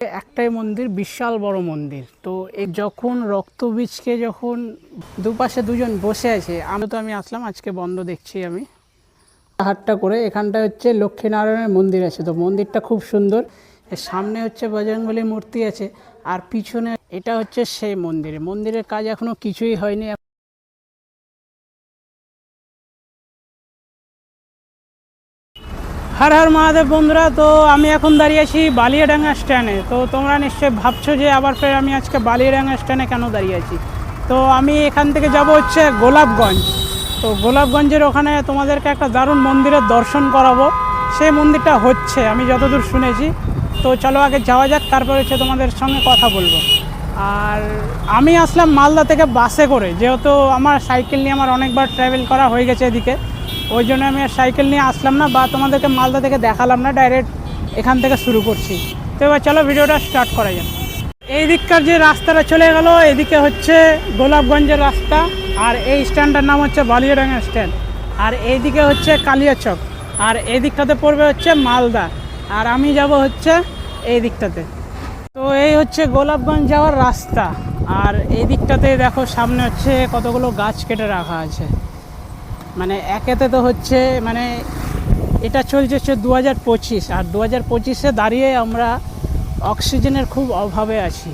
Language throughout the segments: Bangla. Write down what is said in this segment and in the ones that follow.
একটাই মন্দির, বিশাল বড় মন্দির। তো এই যখন রক্তবীজকে যখন দুপাশে দুজন বসে আছে, আমি আসলাম আজকে বন্ধ দেখছি আমি হাটটা করে। এখানটা হচ্ছে লক্ষ্মীনারায়ণের মন্দির আছে, তো মন্দিরটা খুব সুন্দর। এর সামনে হচ্ছে বজরংবলী মূর্তি আছে, আর পিছনে এটা হচ্ছে সেই মন্দিরের কাজ এখনো কিছুই হয়নি। হর হর মহাদেব বন্ধুরা, তো আমি এখন দাঁড়িয়ে আছি বালিয়াডাঙ্গা স্ট্যান্ডে। তো তোমরা নিশ্চয়ই ভাবছো যে আবার ফের আমি আজকে বালিয়াডাঙ্গা স্ট্যান্ডে কেন দাঁড়িয়ে আছি। তো আমি এখান থেকে যাব হচ্ছে গোলাপগঞ্জ। তো গোলাপগঞ্জের ওখানে তোমাদেরকে একটা দারুণ মন্দিরের দর্শন করাবো। সেই মন্দিরটা হচ্ছে, আমি যতদূর শুনেছি। তো চলো আগে যাওয়া যাক, তারপর হচ্ছে তোমাদের সঙ্গে কথা বলবো। আর আমি আসলাম মালদা থেকে বাসে করে, যেহেতু আমার সাইকেল নিয়ে আমার অনেকবার ট্রাভেল করা হয়ে গেছে এদিকে, ওই জন্য আমি আর সাইকেল নিয়ে আসলাম না বা তোমাদেরকে মালদা থেকে দেখালাম না, ডাইরেক্ট এখান থেকে শুরু করছি। তো এবার চলো ভিডিওটা স্টার্ট করা যাক। এই দিককার যে রাস্তাটা চলে গেল, এদিকে হচ্ছে গোলাপগঞ্জের রাস্তা, আর এই স্ট্যান্ডটার নাম হচ্ছে বালিয়াডাঙ্গা স্ট্যান্ড। আর এইদিকে হচ্ছে কালিয়াচক, আর এই দিকটাতে পড়বে হচ্ছে মালদা, আর আমি যাব হচ্ছে এই দিকটাতে। তো এই হচ্ছে গোলাপগঞ্জ যাওয়ার রাস্তা। আর এই দিকটাতে দেখো সামনে হচ্ছে কতগুলো গাছ কেটে রাখা আছে, মানে একেতে তো হচ্ছে মানে এটা চলছে হচ্ছে 2025, আর 2025-এ দাঁড়িয়ে আমরা অক্সিজেনের খুব অভাবে আছি।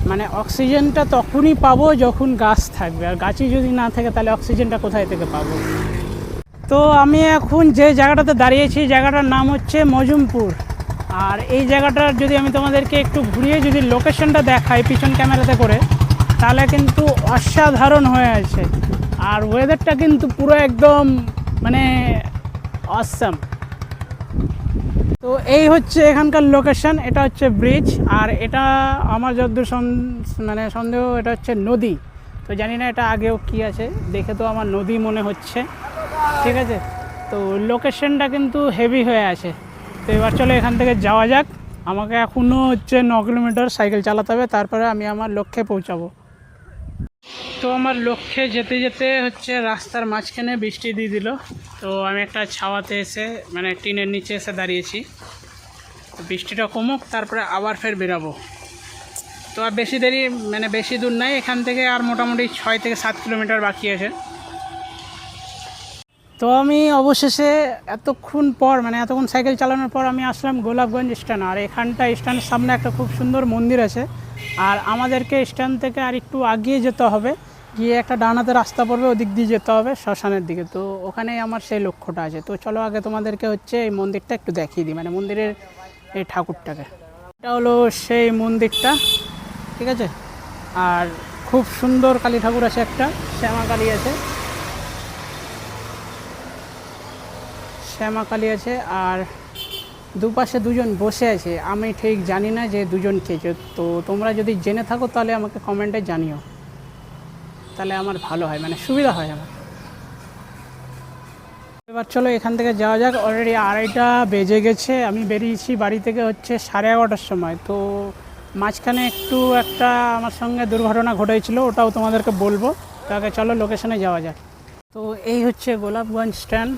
মানে অক্সিজেনটা তখনই পাবো যখন গাছ থাকবে, আর গাছই যদি না থাকে তাহলে অক্সিজেনটা কোথায় থেকে পাবো। তো আমি এখন যে জায়গাটাতে দাঁড়িয়েছি, জায়গাটার নাম হচ্ছে মজুমপুর। আর এই জায়গাটার যদি আমি তোমাদেরকে একটু ঘুরিয়ে যদি লোকেশনটা দেখাই পিছন ক্যামেরাতে করে, তাহলে কিন্তু অসাধারণ হয়ে আছে। আর ওয়েদারটা কিন্তু পুরো একদম মানে অসাম। তো এই হচ্ছে এখানকার লোকেশন, এটা হচ্ছে ব্রিজ, আর এটা আমার যতদূর মানে সন্দেহ এটা হচ্ছে নদী। তো জানি না এটা আগেও কি আছে, দেখে তো আমার নদী মনে হচ্ছে, ঠিক আছে। তো লোকেশনটা কিন্তু হেভি হয়ে আছে। তো এবার চলো এখান থেকে যাওয়া যাক। আমাকে এখনও হচ্ছে 9 কিলোমিটার সাইকেল চালাতে হবে, তারপরে আমি আমার লক্ষ্যে পৌঁছাবো। তো আমার লক্ষ্যে যেতে যেতে হচ্ছে রাস্তার মাঝখানে বৃষ্টি দিয়ে দিল। তো আমি একটা ছাওয়াতে এসে মানে টিনের নিচে এসে দাঁড়িয়েছি। তো বৃষ্টিটা কমুক, তারপরে আবার ফের বেরাবো। তো আর বেশি দেরি মানে বেশি দূর নাই, এখান থেকে আর মোটামুটি 6 থেকে 7 কিলোমিটার বাকি আছে। তো আমি অবশেষে এতক্ষণ পর মানে এতক্ষণ সাইকেল চালানোর পর আমি আসলাম গোলাপগঞ্জ স্ট্যান্ড। আর এখানটা স্ট্যান্ডের সামনে একটা খুব সুন্দর মন্দির আছে, আর আমাদেরকে স্ট্যান্ড থেকে আর একটু আগিয়ে যেতে হবে, গিয়ে একটা ডানাতে রাস্তা পড়বে, ওদিক দিয়ে যেতে হবে শ্মশানের দিকে। তো ওখানেই আমার সেই লক্ষ্যটা আছে। তো চলো আগে তোমাদেরকে হচ্ছে এই মন্দিরটা একটু দেখিয়ে দিই, মানে মন্দিরের এই ঠাকুরটাকে। এটা হলো সেই মন্দিরটা, ঠিক আছে। আর খুব সুন্দর কালী ঠাকুর আছে, একটা শ্যামা কালী আছে, শ্যামা কালী আছে, আর দুপাশে দুজন বসে আছে। আমি ঠিক জানি না যে দুজন কে, তো তোমরা যদি জেনে থাকো তাহলে আমাকে কমেন্টে জানিও, তাহলে আমার ভালো হয়, মানে সুবিধা হয় আমার। এবার চলো এখান থেকে যাওয়া যাক। অলরেডি 2:30 বেজে গেছে, আমি বেরিয়েছি বাড়ি থেকে হচ্ছে 11:30-র সময়। তো মাঝখানে একটা আমার সঙ্গে দুর্ঘটনা ঘটেছিল, ওটাও তোমাদেরকে বলবো। তো আগে চলো লোকেশনে যাওয়া যাক। তো এই হচ্ছে গোলাপগঞ্জ স্ট্যান্ড,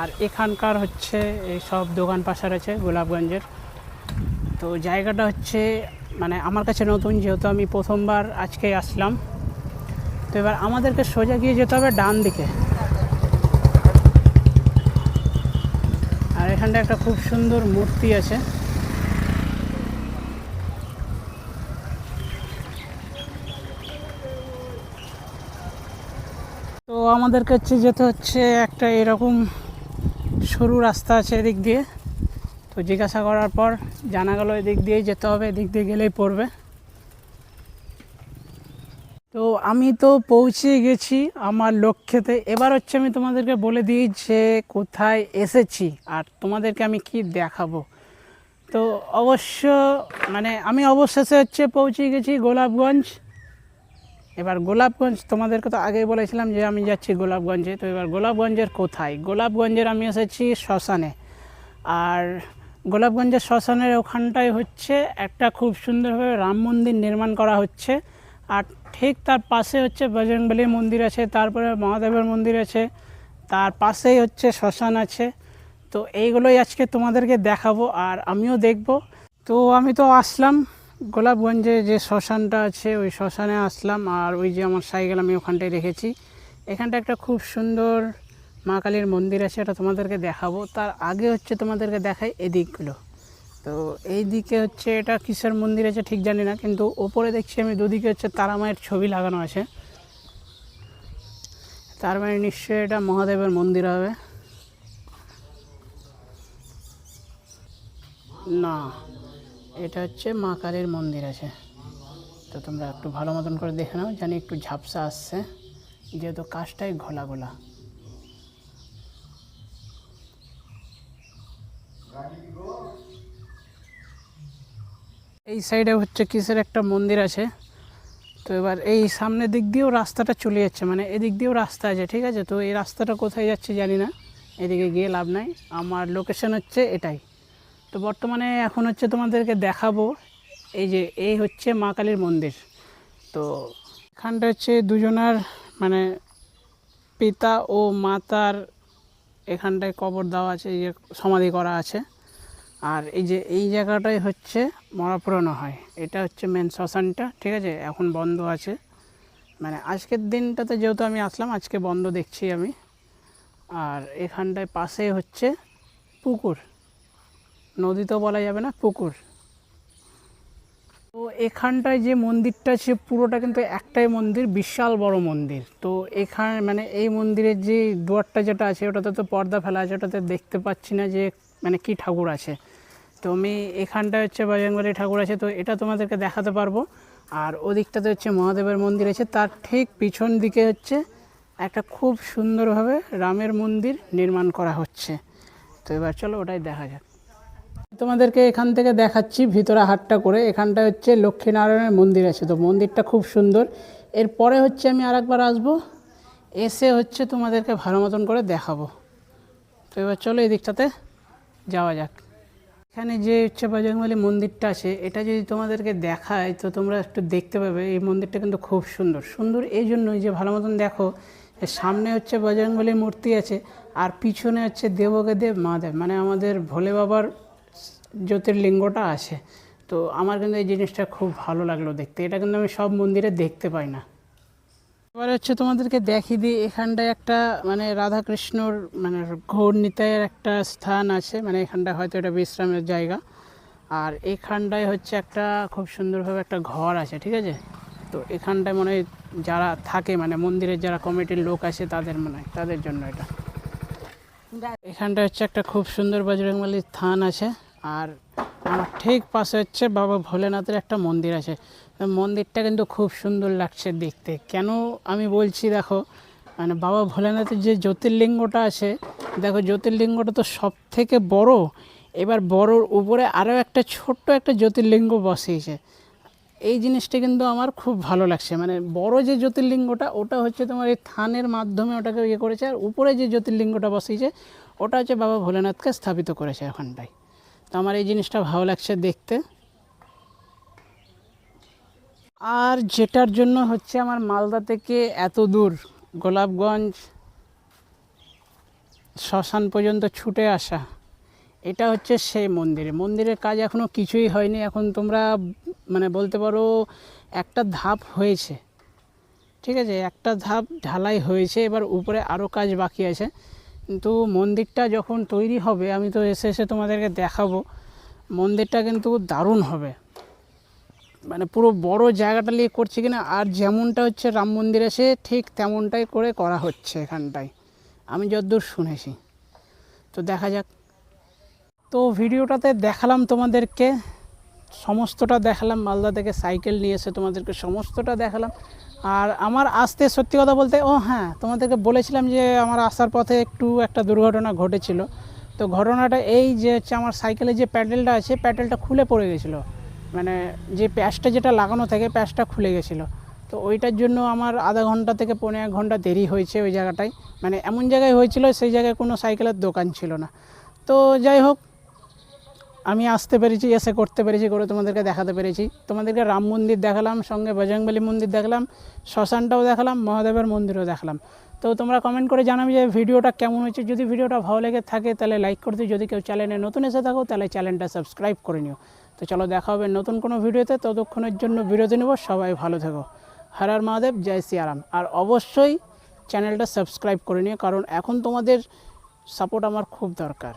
আর এখানকার হচ্ছে এই সব দোকান পাশার আছে গোলাপগঞ্জের। তো জায়গাটা হচ্ছে মানে আমার কাছে নতুন, যেহেতু আমি প্রথমবার আজকেই আসলাম। তো এবার আমাদেরকে সোজা গিয়ে যেতে হবে ডান দিকে। আর এখানটা একটা খুব সুন্দর মূর্তি আছে। তো আমাদেরকে যেতে হচ্ছে একটা এরকম সরু রাস্তা আছে এদিক দিয়ে। তো জিজ্ঞাসা করার পর জানা গেল এদিক দিয়েই যেতে হবে, এদিক দিয়ে গেলেই পড়বে। তো আমি তো পৌঁছে গেছি আমার লক্ষ্যেতে। এবার হচ্ছে আমি তোমাদেরকে বলে দিই যে কোথায় এসেছি আর তোমাদেরকে আমি কি দেখাবো। তো অবশ্য মানে আমি অবশেষে হচ্ছে পৌঁছে গেছি গোলাপগঞ্জ। এবার গোলাপগঞ্জ তোমাদেরকে তো আগেই বলেছিলাম যে আমি যাচ্ছি গোলাপগঞ্জে। তো এবার গোলাপগঞ্জের কোথায়, গোলাপগঞ্জের আমি এসেছি শ্মশানে। আর গোলাপগঞ্জের শ্মশানের ওখানটায় হচ্ছে একটা খুব সুন্দরভাবে রাম মন্দির নির্মাণ করা হচ্ছে। আর ঠিক তার পাশে হচ্ছে বজরংবলী মন্দির আছে, তারপরে মহাদেবের মন্দির আছে, তার পাশেই হচ্ছে শ্মশান আছে। তো এইগুলোই আজকে তোমাদেরকে দেখাবো আর আমিও দেখব। তো আমি তো আসলাম গোলাপগঞ্জে যে শ্মশানটা আছে ওই শ্মশানে আসলাম, আর ওই যে আমার সাইকেল আমি ওখানটায় রেখেছি। এখানটা একটা খুব সুন্দর মা কালীর মন্দির আছে, এটা তোমাদেরকে দেখাবো। তার আগে হচ্ছে তোমাদেরকে দেখাই এদিকগুলো। তো এই দিকে হচ্ছে এটা কিসের মন্দির আছে ঠিক জানি না, কিন্তু ওপরে দেখছি আমি দুদিকে হচ্ছে তারা মায়ের ছবি লাগানো আছে। তার মানে নিশ্চয়ই এটা মহাদেবের মন্দির হবে। না, এটা হচ্ছে মা কালীর মন্দির আছে। তো তোমরা একটু ভালো মতন করে দেখে নাও, জানি একটু ঝাপসা আসছে যেহেতু কাজটাই ঘোলা ঘোলা। এই সাইডে হচ্ছে কিসের একটা মন্দির আছে। তো এবার এই সামনের দিক দিয়েও রাস্তাটা চলে যাচ্ছে, মানে এদিক দিয়েও রাস্তা আছে, ঠিক আছে। তো এই রাস্তাটা কোথায় যাচ্ছে জানি না, এদিকে গিয়ে লাভ নাই, আমার লোকেশন হচ্ছে এটাই। তো বর্তমানে এখন হচ্ছে তোমাদেরকে দেখাবো এই হচ্ছে মা কালীর মন্দির। তো এখানটা হচ্ছে দুজনার মানে পিতা ও মাতার এখানটায় কবর দেওয়া আছে, এই যে সমাধি করা আছে। আর এই জায়গাটাই হচ্ছে মরা পুরানো হয়, এটা হচ্ছে মেন শ্মশানটা, ঠিক আছে। এখন বন্ধ আছে, মানে আজকের দিনটাতে যেহেতু আমি আসলাম আজকে বন্ধ দেখছি আমি। আর এখানটায় পাশে হচ্ছে পুকুর, নদী তো বলা যাবে না, পুকুর। তো এখানটায় যে মন্দিরটা আছে পুরোটা কিন্তু একটাই মন্দির, বিশাল বড় মন্দির। তো এখানে মানে এই মন্দিরের যে দুয়ারটা যেটা আছে ওটাতে তো পর্দা ফেলা আছে, ওটাতে দেখতে পাচ্ছি না যে মানে কি ঠাকুর আছে। তো আমি এখানটায় হচ্ছে বজরংবলী ঠাকুর আছে, তো এটা তোমাদেরকে দেখাতে পারবো। আর ওদিকটাতে হচ্ছে মহাদেবের মন্দির আছে, তার ঠিক পিছন দিকে হচ্ছে একটা খুব সুন্দরভাবে রামের মন্দির নির্মাণ করা হচ্ছে। তো এবার চলো ওটাই দেখা যাক। তোমাদেরকে এখান থেকে দেখাচ্ছি ভিতরে হাটটা করে। এখানটা হচ্ছে লক্ষ্মীনারায়ণের মন্দির আছে, তো মন্দিরটা খুব সুন্দর। এরপরে হচ্ছে আমি আরেকবার আসবো, এসে হচ্ছে তোমাদেরকে ভালো মতন করে দেখাবো। তো এবার চলো এই দিকটাতে যাওয়া যাক। এখানে যে হচ্ছে বজরংবলী মন্দিরটা আছে এটা যদি তোমাদেরকে দেখায় তো তোমরা একটু দেখতে পাবে। এই মন্দিরটা কিন্তু খুব সুন্দর, সুন্দর এই জন্যই যে ভালো মতন দেখো, সামনে হচ্ছে বজরংবলীর মূর্তি আছে আর পিছনে হচ্ছে দেবকে মহাদেব, মানে আমাদের ভোলে বাবার জ্যোতির্লিঙ্গটা আছে। তো আমার কিন্তু এই জিনিসটা খুব ভালো লাগলো দেখতে, এটা কিন্তু আমি সব মন্দিরে দেখতে পাই না। এবার হচ্ছে তোমাদেরকে দেখিয়ে দিই, এখানটায় একটা মানে রাধাকৃষ্ণর মানে ঘোর নিতাইয়ের একটা স্থান আছে, মানে এখানটায় হয়তো এটা বিশ্রামের জায়গা। আর এখানটায় হচ্ছে একটা খুব সুন্দরভাবে একটা ঘর আছে, ঠিক আছে। তো এখানটায় মনে হয় যারা থাকে মানে মন্দিরের যারা কমিটির লোক আছে তাদের মনে হয় তাদের জন্য এটা। এখানটা হচ্ছে একটা খুব সুন্দর বজরংবলীর স্থান আছে। আর আমার ঠিক পাশে হচ্ছে বাবা ভোলেনাথের একটা মন্দির আছে। মন্দিরটা কিন্তু খুব সুন্দর লাগছে দেখতে। কেন আমি বলছি দেখো, মানে বাবা ভোলেনাথের যে জ্যোতির্লিঙ্গটা আছে, দেখো জ্যোতির্লিঙ্গটা তো সব থেকে বড়। এবার বড়র উপরে আরও একটা ছোট্ট একটা জ্যোতির্লিঙ্গ বসিয়েছে। এই জিনিসটা কিন্তু আমার খুব ভালো লাগছে, মানে বড় যে জ্যোতির্লিঙ্গটা ওটা হচ্ছে তোমার এই থানের মাধ্যমে ওটাকে ইয়ে করেছে, আর উপরে যে জ্যোতির্লিঙ্গটা বসিয়েছে ওটা হচ্ছে বাবা ভোলেনাথকে স্থাপিত করেছে ওখানটায়। তো আমার এই জিনিসটা ভালো লাগছে দেখতে। আর যেটার জন্য হচ্ছে আমার মালদা থেকে এত দূর গোলাপগঞ্জ শ্মশান পর্যন্ত ছুটে আসা, এটা হচ্ছে সেই মন্দিরের কাজ এখনও কিছুই হয়নি। এখন তোমরা মানে বলতে পারো একটা ধাপ হয়েছে, ঠিক আছে, একটা ধাপ ঢালাই হয়েছে, এবার উপরে আরও কাজ বাকি আছে। কিন্তু মন্দিরটা যখন তৈরি হবে আমি তো এসে এসে তোমাদেরকে দেখাবো, মন্দিরটা কিন্তু দারুণ হবে, মানে পুরো বড় জায়গাটা নিয়ে করছে কিনা। আর যেমনটা হচ্ছে রাম মন্দির আছে ঠিক তেমনটাই করে করা হচ্ছে এখানটায়, আমি যতদূর শুনেছি। তো দেখা যাক। তো ভিডিওটাতে দেখালাম তোমাদেরকে, সমস্তটা দেখালাম, মালদা থেকে সাইকেল নিয়ে এসে তোমাদেরকে সমস্তটা দেখালাম। আর আমার আসতে সত্যি কথা বলতে, ও হ্যাঁ তোমাদেরকে বলেছিলাম যে আমার আসার পথে একটু একটা দুর্ঘটনা ঘটেছিল। তো ঘটনাটা এই যে হচ্ছে আমার সাইকেলে যে প্যাডেলটা আছে প্যাডেলটা খুলে পড়ে গেছিলো, মানে যে প্যাচটা যেটা লাগানো থাকে প্যাচটা খুলে গেছিলো। তো ওইটার জন্য আমার আধা ঘন্টা থেকে 1.5 ঘন্টা দেরি হয়েছে ওই জায়গাটায়, মানে এমন জায়গায় হয়েছিল সেই জায়গায় কোনো সাইকেলের দোকান ছিল না। তো যাই হোক আমি আসতে পেরেছি, এসে করতে পেরেছি, করে তোমাদেরকে দেখাতে পেরেছি। তোমাদেরকে রাম মন্দির দেখালাম, সঙ্গে বজরংবলী মন্দির দেখালাম, শ্মশানটাও দেখালাম, মহাদেবের মন্দিরও দেখালাম। তো তোমরা কমেন্ট করে জানাবে যে ভিডিওটা কেমন হয়েছে। যদি ভিডিওটা ভালো লেগে থাকে তাহলে লাইক করে দিও, যদি কেউ চ্যানেলে নতুন এসে থাকো তাহলে চ্যানেলটা সাবস্ক্রাইব করে নিও। তো চলো দেখা হবে নতুন কোনো ভিডিওতে, ততক্ষণের জন্য বিরতি নেব। সবাই ভালো থেকো। হর হর মহাদেব, জয় সিয়ারাম। আর অবশ্যই চ্যানেলটা সাবস্ক্রাইব করে নিও, কারণ এখন তোমাদের সাপোর্ট আমার খুব দরকার।